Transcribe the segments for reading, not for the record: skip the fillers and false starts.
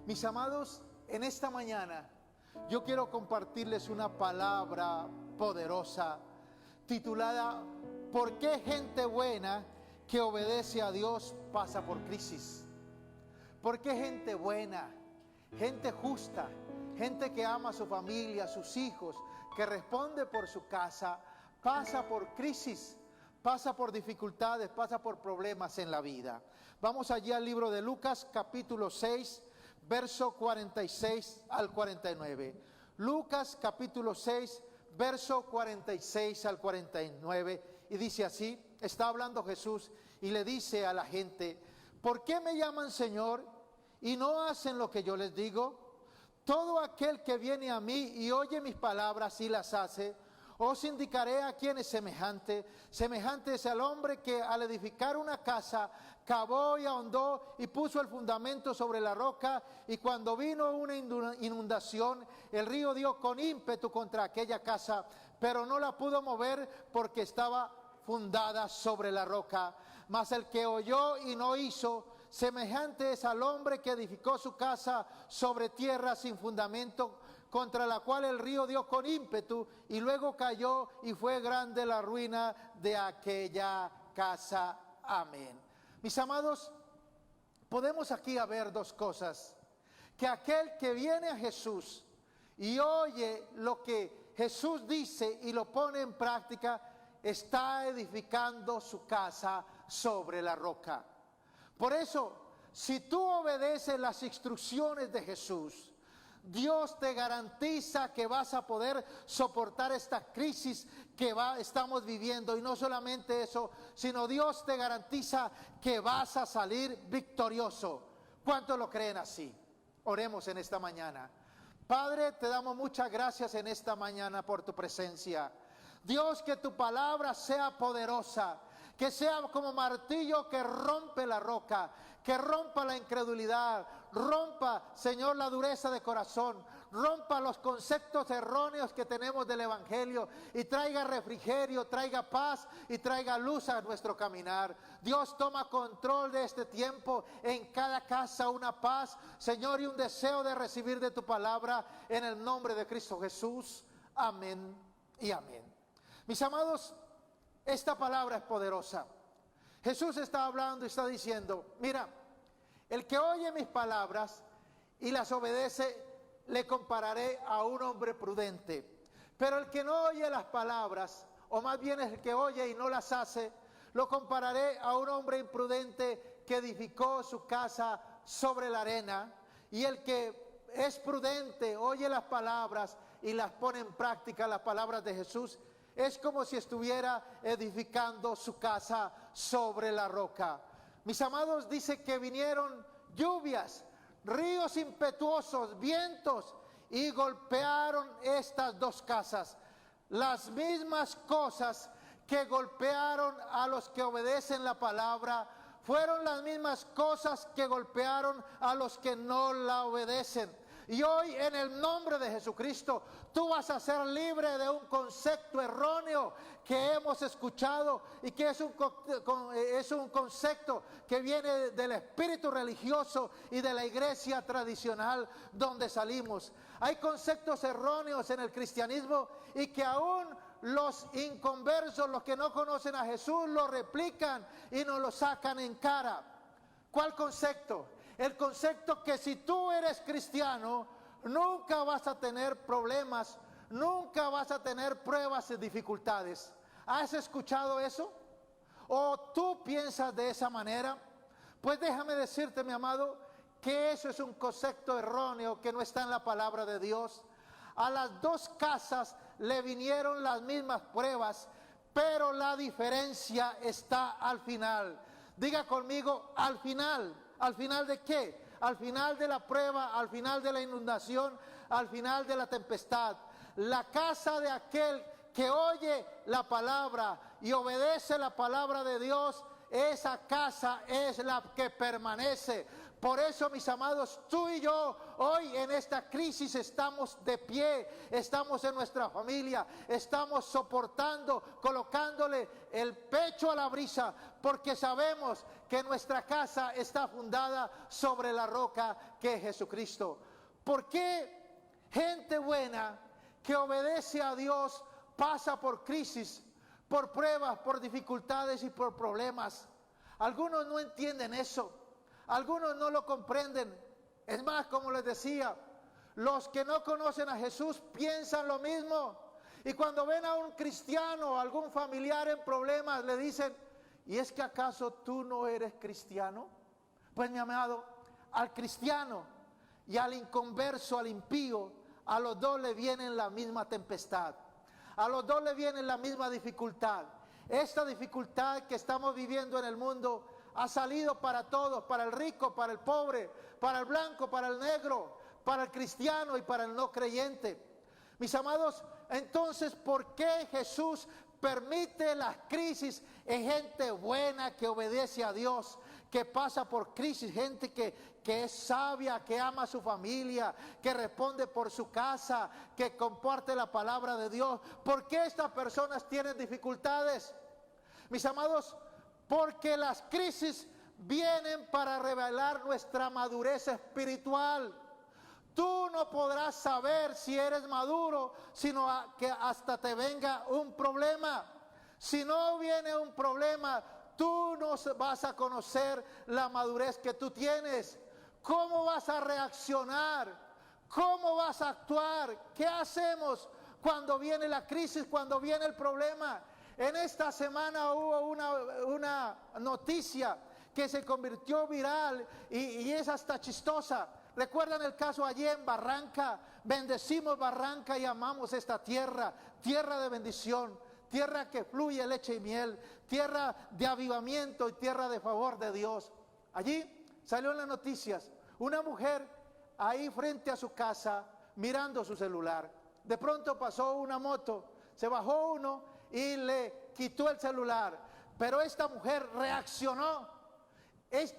Mis amados, en esta mañana yo quiero compartirles una palabra poderosa titulada ¿Por qué gente buena que obedece a Dios pasa por crisis? ¿Por qué gente buena, gente justa, gente que ama a su familia, a sus hijos, que responde por su casa, pasa por crisis, pasa por dificultades, pasa por problemas en la vida? Vamos allí al libro de Lucas, capítulo 6, verso 46 al 49. Lucas, capítulo 6, verso 46 al 49. Y dice así, está hablando Jesús y le dice a la gente: ¿por qué me llaman Señor y no hacen lo que yo les digo? Todo aquel que viene a mí y oye mis palabras y las hace, os indicaré a quién es semejante. Semejante es al hombre que al edificar una casa cavó y ahondó y puso el fundamento sobre la roca, y cuando vino una inundación, el río dio con ímpetu contra aquella casa, pero no la pudo mover porque estaba fundada sobre la roca. Mas el que oyó y no hizo, semejante es al hombre que edificó su casa sobre tierra sin fundamento, contra la cual el río dio con ímpetu y luego cayó, y fue grande la ruina de aquella casa. Amén. Mis amados, podemos aquí ver dos cosas: que aquel que viene a Jesús y oye lo que Jesús dice y lo pone en práctica, está edificando su casa sobre la roca. Por eso, si tú obedeces las instrucciones de Jesús, Dios te garantiza que vas a poder soportar esta crisis que estamos viviendo. Y no solamente eso, sino Dios te garantiza que vas a salir victorioso. ¿Cuántos lo creen así? Oremos en esta mañana. Padre, te damos muchas gracias en esta mañana por tu presencia. Dios, que tu palabra sea poderosa, que sea como martillo que rompe la roca, que rompa la incredulidad, rompa, Señor, la dureza de corazón, rompa los conceptos erróneos que tenemos del Evangelio y traiga refrigerio, traiga paz y traiga luz a nuestro caminar. Dios, toma control de este tiempo, en cada casa una paz, Señor, y un deseo de recibir de tu palabra, en el nombre de Cristo Jesús. Amén y amén. Mis amados, esta palabra es poderosa. Jesús está hablando y está diciendo: mira, el que oye mis palabras y las obedece, le compararé a un hombre prudente. Pero el que no oye las palabras, o más bien es el que oye y no las hace, lo compararé a un hombre imprudente que edificó su casa sobre la arena. Y el que es prudente, oye las palabras y las pone en práctica, las palabras de Jesús, es como si estuviera edificando su casa sobre la roca. Mis amados, dice que vinieron lluvias, ríos impetuosos, vientos, y golpearon estas dos casas. Las mismas cosas que golpearon a los que obedecen la palabra, fueron las mismas cosas que golpearon a los que no la obedecen. Y hoy, en el nombre de Jesucristo, tú vas a ser libre de un concepto erróneo que hemos escuchado, y que es un concepto que viene del espíritu religioso y de la iglesia tradicional donde salimos. Hay conceptos erróneos en el cristianismo, y que aún los inconversos, los que no conocen a Jesús, lo replican y nos lo sacan en cara. ¿Cuál concepto? El concepto que si tú eres cristiano, nunca vas a tener problemas, nunca vas a tener pruebas y dificultades. ¿Has escuchado eso? ¿O tú piensas de esa manera? Pues déjame decirte, mi amado, que eso es un concepto erróneo que no está en la palabra de Dios. A las dos casas le vinieron las mismas pruebas, pero la diferencia está al final. Diga conmigo, al final. ¿Al final de qué? Al final de la prueba, al final de la inundación, al final de la tempestad. La casa de aquel que oye la palabra y obedece la palabra de Dios, esa casa es la que permanece. Por eso, mis amados, tú y yo hoy en esta crisis estamos de pie, estamos en nuestra familia, estamos soportando, colocándole el pecho a la brisa, porque sabemos que nuestra casa está fundada sobre la roca que es Jesucristo. ¿Por qué gente buena que obedece a Dios pasa por crisis, por pruebas, por dificultades y por problemas? Algunos no entienden eso, algunos no lo comprenden. Es más, como les decía, los que no conocen a Jesús piensan lo mismo. Y cuando ven a un cristiano o algún familiar en problemas, le dicen: ¿y es que acaso tú no eres cristiano? Pues, mi amado, al cristiano y al inconverso, al impío, a los dos le viene la misma tempestad. A los dos le viene la misma dificultad. Esta dificultad que estamos viviendo en el mundo ha salido para todos, para el rico, para el pobre, para el blanco, para el negro, para el cristiano y para el no creyente. Mis amados, entonces, ¿por qué Jesús permite las crisis en gente buena que obedece a Dios, que pasa por crisis, gente que es sabia, que ama a su familia, que responde por su casa, que comparte la palabra de Dios? ¿Por qué estas personas tienen dificultades? Mis amados, porque las crisis vienen para revelar nuestra madurez espiritual. Tú no podrás saber si eres maduro, sino que hasta te venga un problema. Si no viene un problema, tú no vas a conocer la madurez que tú tienes. ¿Cómo vas a reaccionar? ¿Cómo vas a actuar? ¿Qué hacemos cuando viene la crisis, cuando viene el problema? En esta semana hubo una noticia que se convirtió viral y es hasta chistosa. ¿Recuerdan el caso allí en Barranca? Bendecimos Barranca y amamos esta tierra, tierra de bendición, tierra que fluye leche y miel, tierra de avivamiento y tierra de favor de Dios. Allí salió en las noticias una mujer ahí frente a su casa mirando su celular. De pronto pasó una moto, se bajó uno y le quitó el celular. Pero esta mujer reaccionó.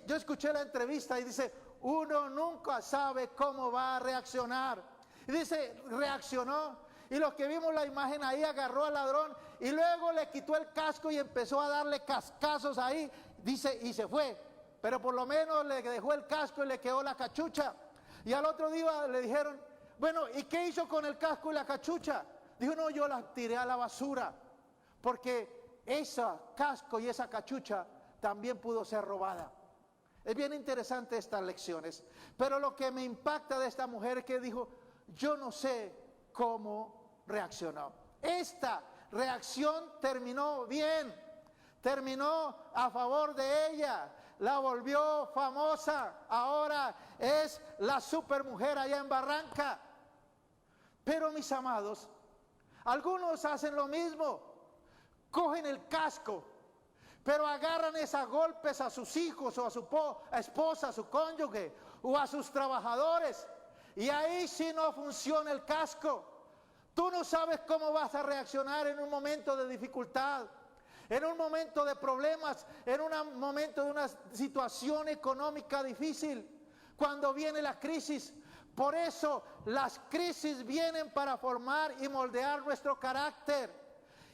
Yo escuché la entrevista y dice: uno nunca sabe cómo va a reaccionar. Y dice, reaccionó. Y los que vimos la imagen ahí, agarró al ladrón y luego le quitó el casco y empezó a darle cascazos ahí. Dice, y se fue. Pero por lo menos le dejó el casco y le quedó la cachucha. Y al otro día le dijeron: bueno, ¿y qué hizo con el casco y la cachucha? Dijo: no, yo la tiré a la basura. Porque ese casco y esa cachucha también pudo ser robada. Es bien interesante estas lecciones, pero lo que me impacta de esta mujer es que dijo: yo no sé cómo reaccionó. Esta reacción terminó bien, terminó a favor de ella, la volvió famosa, ahora es la supermujer allá en Barranca. Pero, mis amados, algunos hacen lo mismo, cogen el casco, pero agarran a golpes a sus hijos o a su esposa, a su cónyuge o a sus trabajadores. Y ahí sí no funciona el casco. Tú no sabes cómo vas a reaccionar en un momento de dificultad, en un momento de problemas, en un momento de una situación económica difícil, cuando viene la crisis. Por eso las crisis vienen para formar y moldear nuestro carácter.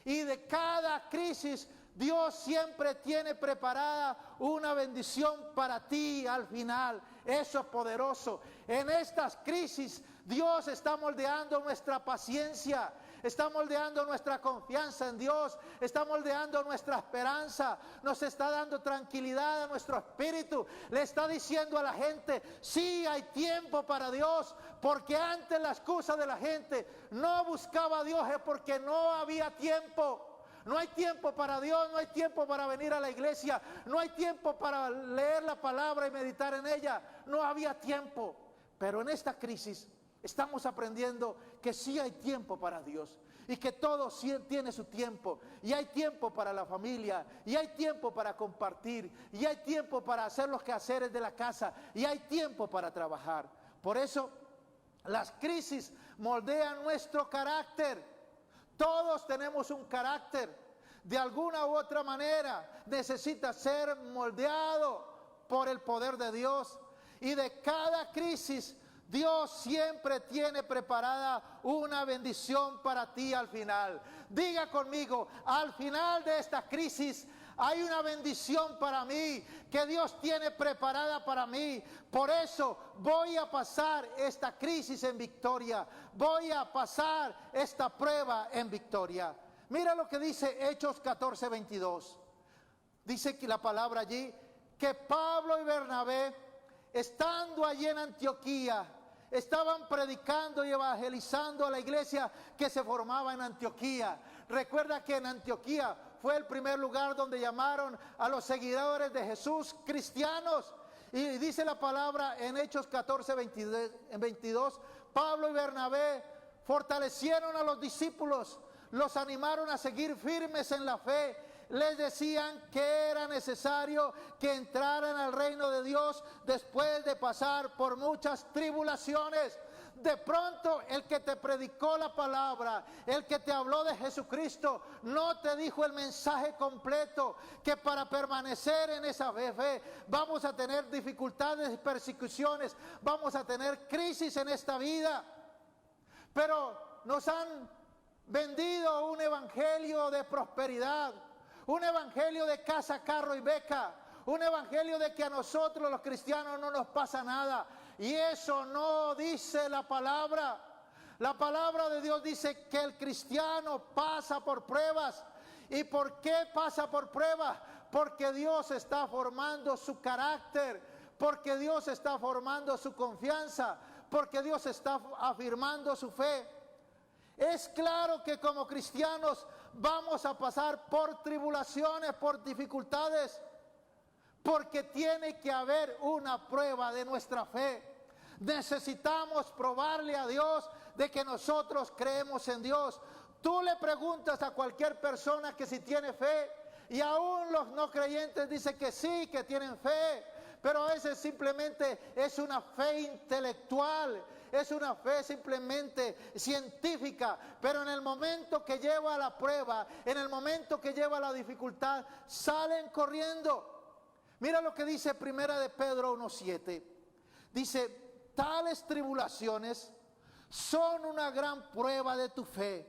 Y de cada crisis Dios siempre tiene preparada una bendición para ti al final. Eso es poderoso. En estas crisis Dios está moldeando nuestra paciencia, está moldeando nuestra confianza en Dios, está moldeando nuestra esperanza, nos está dando tranquilidad a nuestro espíritu. Le está diciendo a la gente: sí, hay tiempo para Dios, porque antes la excusa de la gente no buscaba a Dios es porque no había tiempo. No hay tiempo para Dios, no hay tiempo para venir a la iglesia, no hay tiempo para leer la palabra y meditar en ella. No había tiempo. Pero en esta crisis estamos aprendiendo que sí hay tiempo para Dios y que todo sí tiene su tiempo. Y hay tiempo para la familia, y hay tiempo para compartir, y hay tiempo para hacer los quehaceres de la casa, y hay tiempo para trabajar. Por eso las crisis moldean nuestro carácter. Todos tenemos un carácter, de alguna u otra manera necesita ser moldeado por el poder de Dios. Y de cada crisis, Dios siempre tiene preparada una bendición para ti al final. Diga conmigo, al final de esta crisis hay una bendición para mí que Dios tiene preparada para mí. Por eso voy a pasar esta crisis en victoria. Voy a pasar esta prueba en victoria. Mira lo que dice Hechos 14:22. Dice que la palabra allí, que Pablo y Bernabé, estando allí en Antioquía, estaban predicando y evangelizando a la iglesia que se formaba en Antioquía. Recuerda que en Antioquía fue el primer lugar donde llamaron a los seguidores de Jesús cristianos. Y dice la palabra en Hechos 14:22, Pablo y Bernabé fortalecieron a los discípulos, los animaron a seguir firmes en la fe. Les decían que era necesario que entraran al reino de Dios después de pasar por muchas tribulaciones. De pronto el que te predicó la palabra, el que te habló de Jesucristo, no te dijo el mensaje completo, que para permanecer en esa fe vamos a tener dificultades y persecuciones, vamos a tener crisis en esta vida. Pero nos han vendido un evangelio de prosperidad, un evangelio de casa, carro y beca, un evangelio de que a nosotros los cristianos no nos pasa nada. Y eso no dice la palabra. La palabra de Dios dice que el cristiano pasa por pruebas. ¿Y por qué pasa por pruebas? Porque Dios está formando su carácter, porque Dios está formando su confianza, porque Dios está afirmando su fe. Es claro que como cristianos vamos a pasar por tribulaciones, por dificultades, porque tiene que haber una prueba de nuestra fe. Necesitamos probarle a Dios de que nosotros creemos en Dios. Tú le preguntas a cualquier persona que si tiene fe, y aún los no creyentes dicen que sí, que tienen fe, pero a veces simplemente es una fe intelectual, es una fe simplemente científica, pero en el momento que lleva la prueba, en el momento que lleva la dificultad, salen corriendo. Mira lo que dice Primera de Pedro 1:7. Dice, tales tribulaciones son una gran prueba de tu fe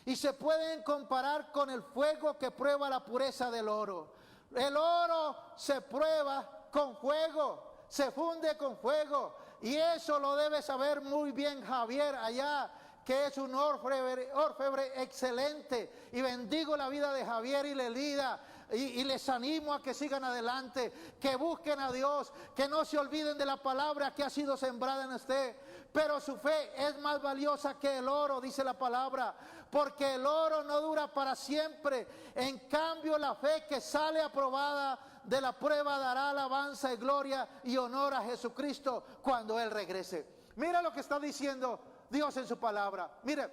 y se pueden comparar con el fuego que prueba la pureza del oro. El oro se prueba con fuego, se funde con fuego, y eso lo debe saber muy bien Javier allá, que es un orfebre excelente, y bendigo la vida de Javier y Lelida. Y les animo a que sigan adelante, que busquen a Dios, que no se olviden de la palabra que ha sido sembrada en usted. Pero su fe es más valiosa que el oro, dice la palabra, porque el oro no dura para siempre. En cambio, la fe que sale aprobada de la prueba dará alabanza y gloria y honor a Jesucristo cuando Él regrese. Mira lo que está diciendo Dios en su palabra. Mire,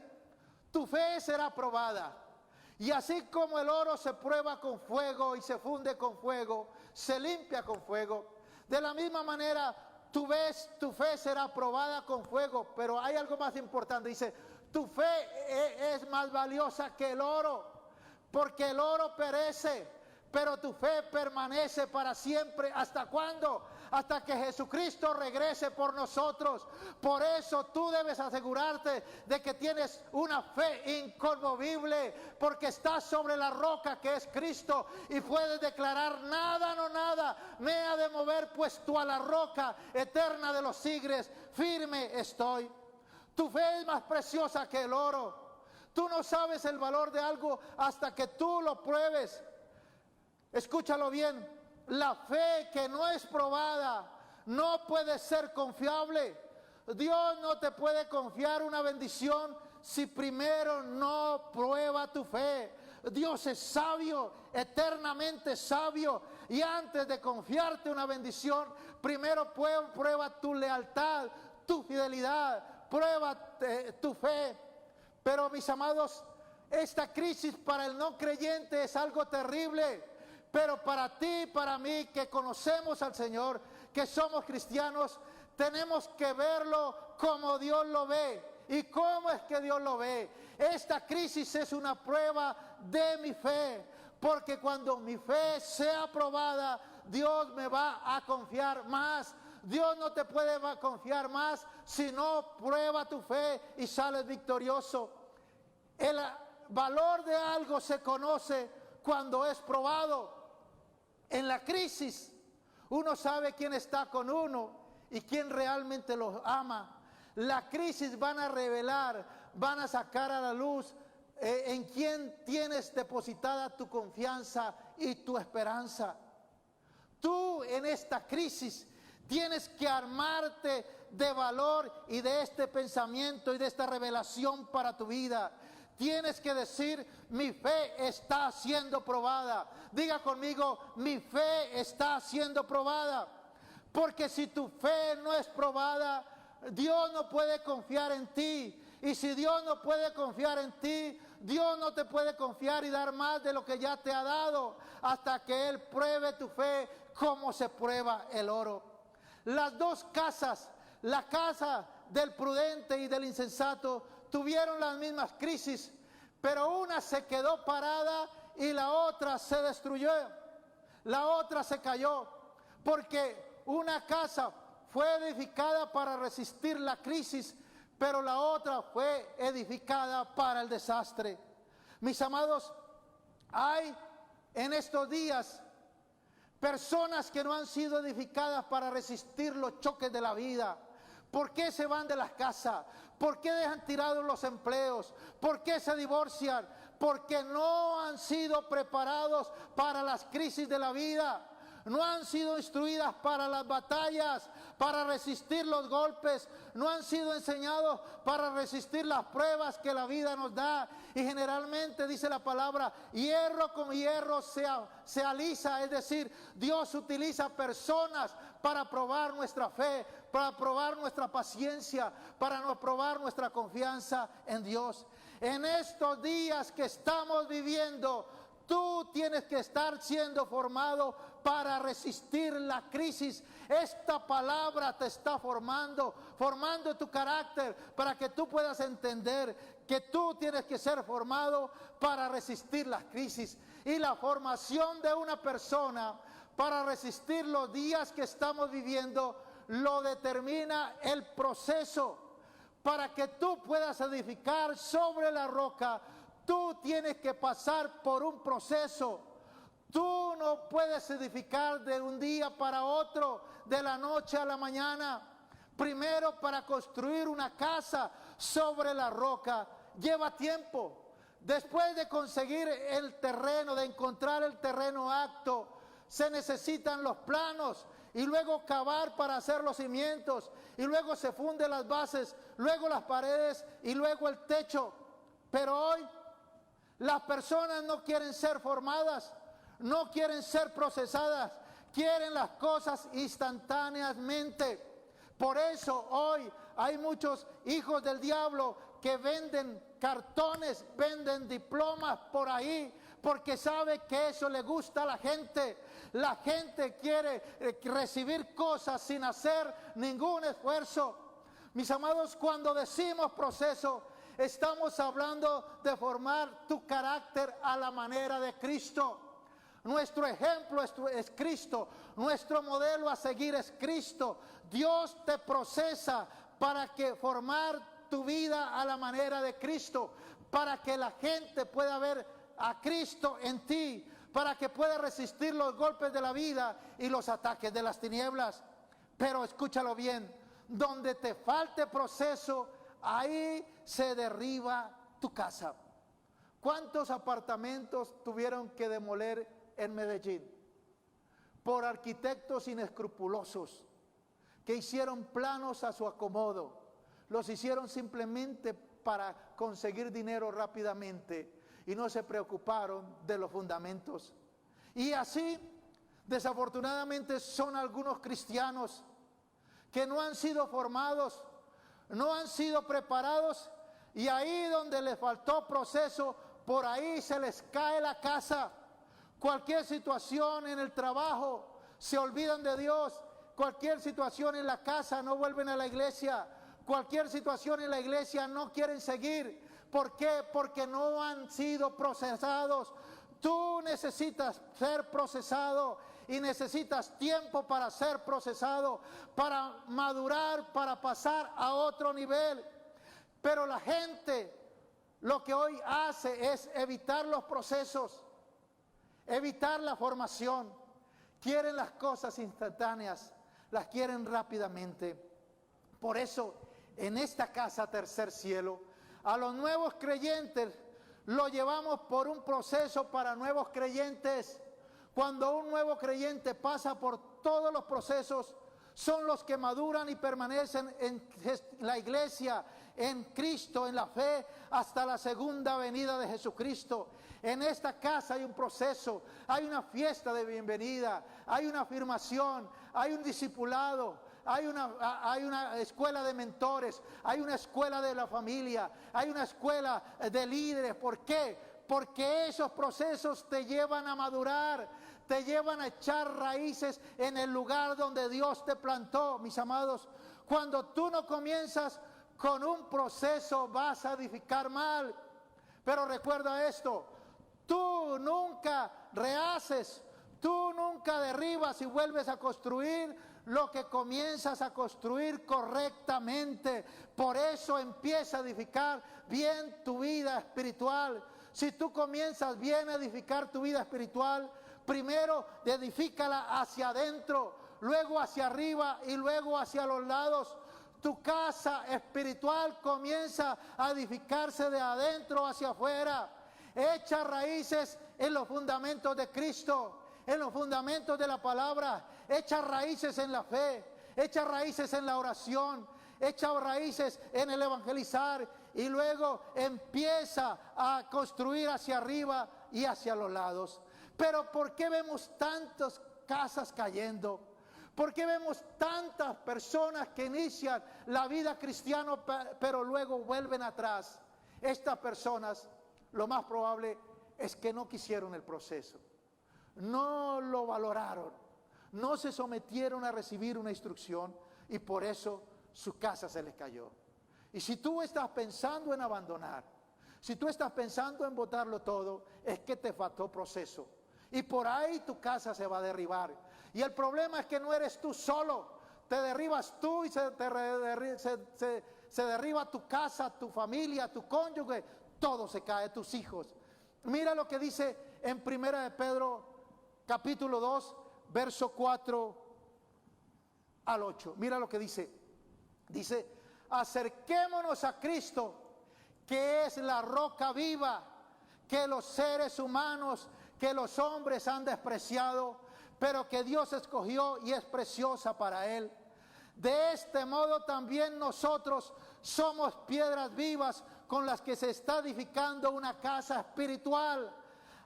tu fe será probada. Y así como el oro se prueba con fuego y se funde con fuego, se limpia con fuego, de la misma manera tu fe será probada con fuego. Pero hay algo más importante, dice, tu fe es más valiosa que el oro, porque el oro perece, pero tu fe permanece para siempre. ¿Hasta cuándo? Hasta que Jesucristo regrese por nosotros. Por eso tú debes asegurarte de que tienes una fe inconmovible, porque estás sobre la roca que es Cristo, y puedes declarar, nada, no nada me ha de mover, puesto a la roca eterna de los siglos firme estoy. Tu fe es más preciosa que el oro. Tú no sabes el valor de algo hasta que tú lo pruebes. Escúchalo bien. La fe que no es probada no puede ser confiable. Dios no te puede confiar una bendición si primero no prueba tu fe. Dios es sabio, eternamente sabio, y antes de confiarte una bendición, primero prueba tu lealtad, tu fidelidad, prueba tu fe. Pero mis amados, esta crisis para el no creyente es algo terrible. Pero para ti y para mí, que conocemos al Señor, que somos cristianos, tenemos que verlo como Dios lo ve. ¿Y cómo es que Dios lo ve? Esta crisis es una prueba de mi fe, porque cuando mi fe sea probada, Dios me va a confiar más. Dios no te puede confiar más si no prueba tu fe y sales victorioso. El valor de algo se conoce cuando es probado. En la crisis uno sabe quién está con uno y quién realmente los ama. La crisis van a revelar, van a sacar a la luz en quién tienes depositada tu confianza y tu esperanza. Tú en esta crisis tienes que armarte de valor y de este pensamiento y de esta revelación para tu vida. Tienes que decir, mi fe está siendo probada. Diga conmigo, mi fe está siendo probada. Porque si tu fe no es probada, Dios no puede confiar en ti. Y si Dios no puede confiar en ti, Dios no te puede confiar y dar más de lo que ya te ha dado, hasta que Él pruebe tu fe como se prueba el oro. Las dos casas, la casa del prudente y del insensato, tuvieron las mismas crisis, pero una se quedó parada y la otra se destruyó. La otra se cayó, porque una casa fue edificada para resistir la crisis, pero la otra fue edificada para el desastre. Mis amados, hay en estos días personas que no han sido edificadas para resistir los choques de la vida. ¿Por qué se van de las casas? ¿Por qué dejan tirados los empleos? ¿Por qué se divorcian? Porque no han sido preparados para las crisis de la vida. No han sido instruidas para las batallas, para resistir los golpes. No han sido enseñados para resistir las pruebas que la vida nos da. Y generalmente dice la palabra, hierro con hierro se alisa. Es decir, Dios utiliza personas para probar nuestra fe, para probar nuestra paciencia, para probar nuestra confianza en Dios. En estos días que estamos viviendo, tú tienes que estar siendo formado para resistir la crisis. Esta palabra te está formando tu carácter para que tú puedas entender que tú tienes que ser formado para resistir las crisis. Y la formación de una persona para resistir los días que estamos viviendo lo determina el proceso. Para que tú puedas edificar sobre la roca, tú tienes que pasar por un proceso. Tú no puedes edificar de un día para otro, de la noche a la mañana. Primero, para construir una casa sobre la roca, lleva tiempo. Después de conseguir el terreno, de encontrar el terreno apto, se necesitan los planos y luego cavar para hacer los cimientos y luego se funden las bases, luego las paredes y luego el techo. Pero hoy las personas no quieren ser formadas, no quieren ser procesadas, quieren las cosas instantáneamente. Por eso hoy hay muchos hijos del diablo que venden cartones, venden diplomas por ahí, porque sabe que eso le gusta a la gente. La gente quiere recibir cosas sin hacer ningún esfuerzo. Mis amados, cuando decimos proceso, estamos hablando de formar tu carácter a la manera de Cristo. Nuestro ejemplo es Cristo. Nuestro modelo a seguir es Cristo. Dios te procesa para que formar tu vida a la manera de Cristo, para que la gente pueda ver a Cristo en ti, para que pueda resistir los golpes de la vida y los ataques de las tinieblas. Pero escúchalo bien, donde te falte proceso, ahí se derriba tu casa. ¿Cuántos apartamentos tuvieron que demoler en Medellín? Por arquitectos inescrupulosos que hicieron planos a su acomodo. Los hicieron simplemente para conseguir dinero rápidamente y no se preocuparon de los fundamentos. Y así, desafortunadamente, son algunos cristianos que no han sido formados, no han sido preparados, y ahí donde les faltó proceso, por ahí se les cae la casa. Cualquier situación en el trabajo, se olvidan de Dios. Cualquier situación en la casa, no vuelven a la iglesia. Cualquier situación en la iglesia, no quieren seguir. ¿Por qué? Porque no han sido procesados. Tú necesitas ser procesado. y necesitas tiempo para ser procesado, para madurar, para pasar a otro nivel. Pero la gente lo que hoy hace es evitar los procesos, evitar la formación. Quieren las cosas instantáneas, las quieren rápidamente. Por eso, en esta casa Tercer Cielo, a los nuevos creyentes lo llevamos por un proceso para nuevos creyentes. Cuando un nuevo creyente pasa por todos los procesos, son los que maduran y permanecen en la iglesia, en Cristo, en la fe, hasta la segunda venida de Jesucristo. En esta casa hay un proceso, hay una fiesta de bienvenida, hay una afirmación, hay un discipulado, hay una escuela de mentores, hay una escuela de la familia, hay una escuela de líderes. ¿Por qué? Porque esos procesos te llevan a madurar, te llevan a echar raíces en el lugar donde Dios te plantó. Mis amados, cuando tú no comienzas con un proceso, vas a edificar mal. Pero recuerda esto, tú nunca rehaces, tú nunca derribas y vuelves a construir lo que comienzas a construir correctamente. Por eso empieza a edificar bien tu vida espiritual. Si tú comienzas bien a edificar tu vida espiritual, primero edifícala hacia adentro, luego hacia arriba y luego hacia los lados. Tu casa espiritual comienza a edificarse de adentro hacia afuera. Echa raíces en los fundamentos de Cristo, en los fundamentos de la palabra. Echa raíces en la fe, echa raíces en la oración, echa raíces en el evangelizar, y luego empieza a construir hacia arriba y hacia los lados. Pero ¿por qué vemos tantas casas cayendo? ¿Por qué vemos tantas personas que inician la vida cristiana pero luego vuelven atrás? Estas personas, lo más probable es que no quisieron el proceso, no lo valoraron, no se sometieron a recibir una instrucción, y por eso su casa se les cayó. Y si tú estás pensando en abandonar, si tú estás pensando en botarlo todo, es que te faltó proceso, y por ahí tu casa se va a derribar. Y el problema es que no eres tú solo, te derribas tú y se derriba tu casa, tu familia, tu cónyuge, todo se cae, tus hijos. Mira lo que dice en 1 de Pedro capítulo 2, verso 4 al 8. Mira lo que dice. Dice: acerquémonos a Cristo, que es la roca viva, que los seres humanos, que los hombres han despreciado, pero que Dios escogió y es preciosa para Él. De este modo también nosotros somos piedras vivas con las que se está edificando una casa espiritual.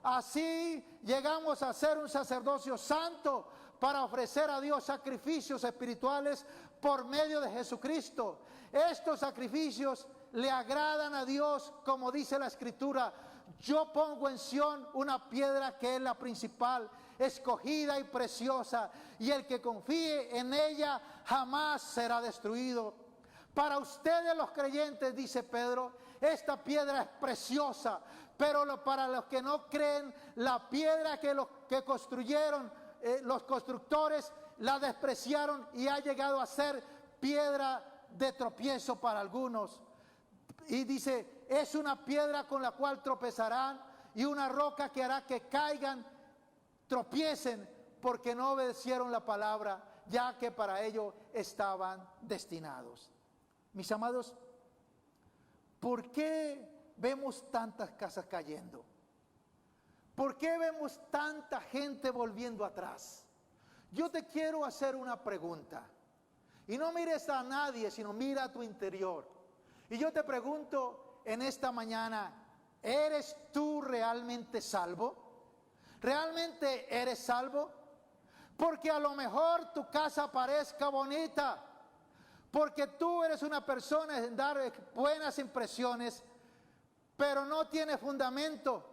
Así llegamos a ser un sacerdocio santo para ofrecer a Dios sacrificios espirituales por medio de Jesucristo. Estos sacrificios le agradan a Dios, como dice la Escritura: yo pongo en Sión una piedra que es la principal, escogida y preciosa, y el que confíe en ella jamás será destruido. Para ustedes los creyentes, dice Pedro, esta piedra es preciosa, pero para los que no creen, la piedra que construyeron los constructores la despreciaron y ha llegado a ser piedra de tropiezo para algunos. Y dice: es una piedra con la cual tropezarán y una roca que hará que caigan, tropiecen, porque no obedecieron la palabra, ya que para ello estaban destinados. Mis amados, ¿por qué vemos tantas casas cayendo? ¿Por qué vemos tanta gente volviendo atrás? Yo te quiero hacer una pregunta, y no mires a nadie, sino mira a tu interior. Y yo te pregunto en esta mañana: ¿eres tú realmente salvo? ¿Realmente eres salvo? Porque a lo mejor tu casa parezca bonita, porque tú eres una persona en dar buenas impresiones, pero no tiene fundamento.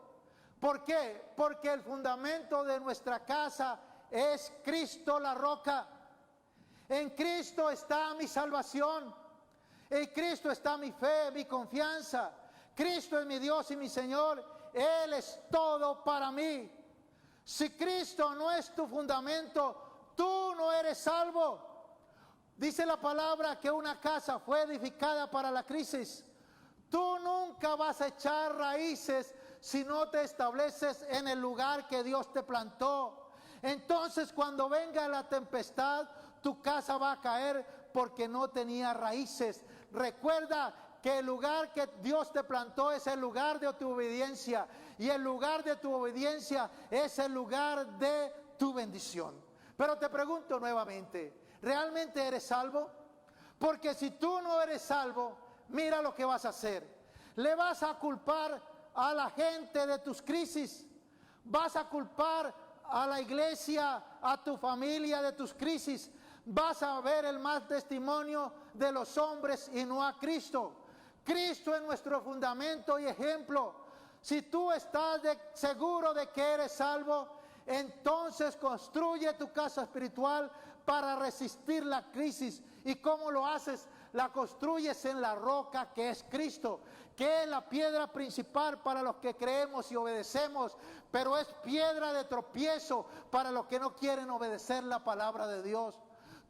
¿Por qué? Porque el fundamento de nuestra casa es Cristo la roca. En Cristo está mi salvación, en Cristo está mi fe, mi confianza. Cristo es mi Dios y mi Señor, Él es todo para mí. Si Cristo no es tu fundamento, tú no eres salvo. Dice la palabra que una casa fue edificada para la crisis. Tú nunca vas a echar raíces si no te estableces en el lugar que Dios te plantó. Entonces, cuando venga la tempestad, tu casa va a caer porque no tenía raíces. Recuerda que el lugar que Dios te plantó es el lugar de tu obediencia, y el lugar de tu obediencia es el lugar de tu bendición. Pero te pregunto nuevamente, ¿realmente eres salvo? Porque si tú no eres salvo, mira lo que vas a hacer. Le vas a culpar a la gente de tus crisis. Vas a culpar a la iglesia, a tu familia de tus crisis. Vas a ver el mal testimonio de los hombres y no a Cristo. Cristo es nuestro fundamento y ejemplo. Si tú estás seguro de que eres salvo, entonces construye tu casa espiritual para resistir la crisis. ¿Y cómo lo haces? La construyes en la roca que es Cristo, que es la piedra principal para los que creemos y obedecemos, pero es piedra de tropiezo para los que no quieren obedecer la palabra de Dios.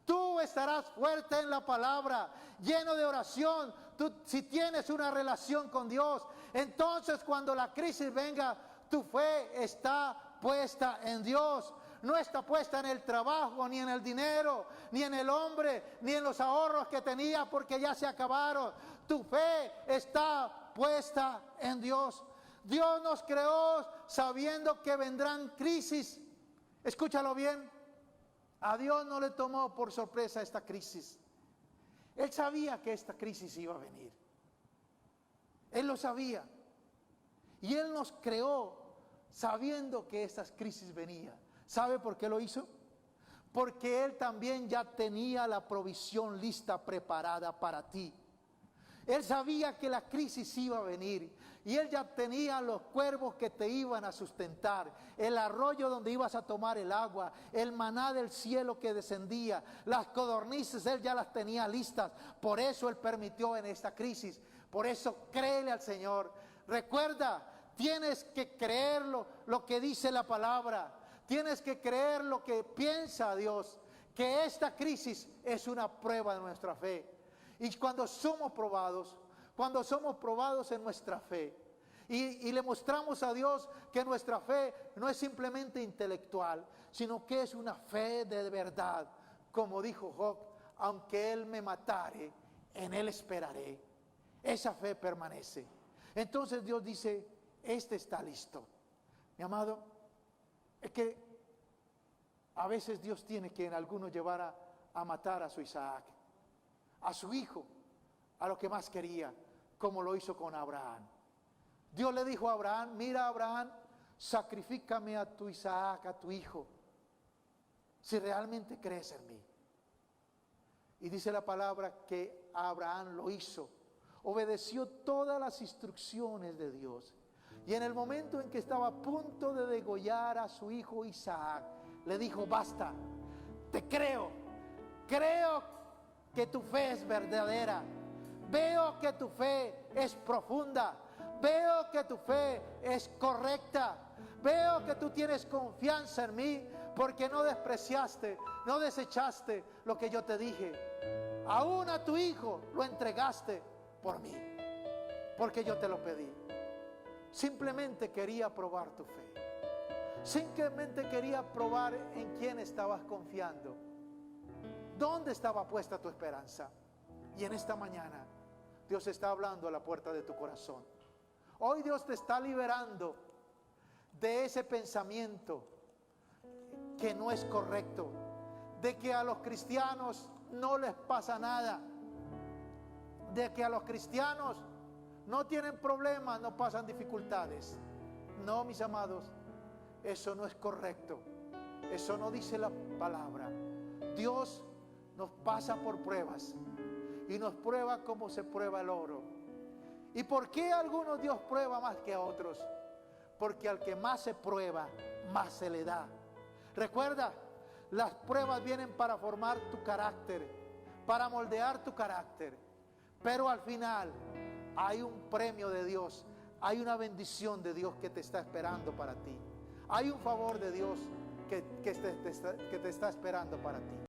Tú estarás fuerte en la palabra, lleno de oración. Si tienes una relación con Dios, entonces cuando la crisis venga, tu fe está puesta en Dios. No está puesta en el trabajo, ni en el dinero, ni en el hombre, ni en los ahorros que tenía porque ya se acabaron. Tu fe está puesta en Dios. Dios nos creó sabiendo que vendrán crisis. Escúchalo bien. A Dios no le tomó por sorpresa esta crisis. Él sabía que esta crisis iba a venir. Él lo sabía. Y Él nos creó sabiendo que estas crisis venían. ¿Sabe por qué lo hizo? Porque Él también ya tenía la provisión lista, preparada para ti. Él sabía que la crisis iba a venir. Y Él ya tenía los cuervos que te iban a sustentar, el arroyo donde ibas a tomar el agua, el maná del cielo que descendía, las codornices, Él ya las tenía listas. Por eso Él permitió en esta crisis. Por eso créele al Señor. Recuerda, tienes que creer lo que dice la palabra. Tienes que creer lo que piensa Dios, que esta crisis es una prueba de nuestra fe. Y cuando somos probados en nuestra fe y le mostramos a Dios que nuestra fe no es simplemente intelectual, sino que es una fe de verdad, como dijo Job, aunque Él me matare, en Él esperaré. Esa fe permanece. Entonces Dios dice, este está listo. Mi amado, es que a veces Dios tiene que en algunos llevar a matar a su Isaac, a su hijo, a lo que más quería, como lo hizo con Abraham. Dios le dijo a Abraham, mira Abraham, sacrifícame a tu Isaac, a tu hijo, si realmente crees en mí. Y dice la palabra que Abraham lo hizo, obedeció todas las instrucciones de Dios. Y en el momento en que estaba a punto de degollar a su hijo Isaac, le dijo, basta, te creo que tu fe es verdadera, veo que tu fe es profunda, veo que tu fe es correcta, veo que tú tienes confianza en mí, porque no despreciaste, no desechaste lo que yo te dije. Aún a tu hijo lo entregaste por mí, porque yo te lo pedí. Simplemente quería probar tu fe. Simplemente quería probar en quién estabas confiando. ¿Dónde estaba puesta tu esperanza? Y en esta mañana Dios está hablando a la puerta de tu corazón. Hoy Dios te está liberando de ese pensamiento que no es correcto, de que a los cristianos no les pasa nada, de que a los cristianos no tienen problemas, no pasan dificultades. No, mis amados, eso no es correcto. Eso no dice la palabra. Dios nos pasa por pruebas y nos prueba como se prueba el oro. ¿Y por qué a algunos Dios prueba más que a otros? Porque al que más se prueba, más se le da. Recuerda, las pruebas vienen para formar tu carácter, para moldear tu carácter. Pero al final hay un premio de Dios, hay una bendición de Dios que te está esperando para ti. Hay un favor de Dios que te está esperando para ti.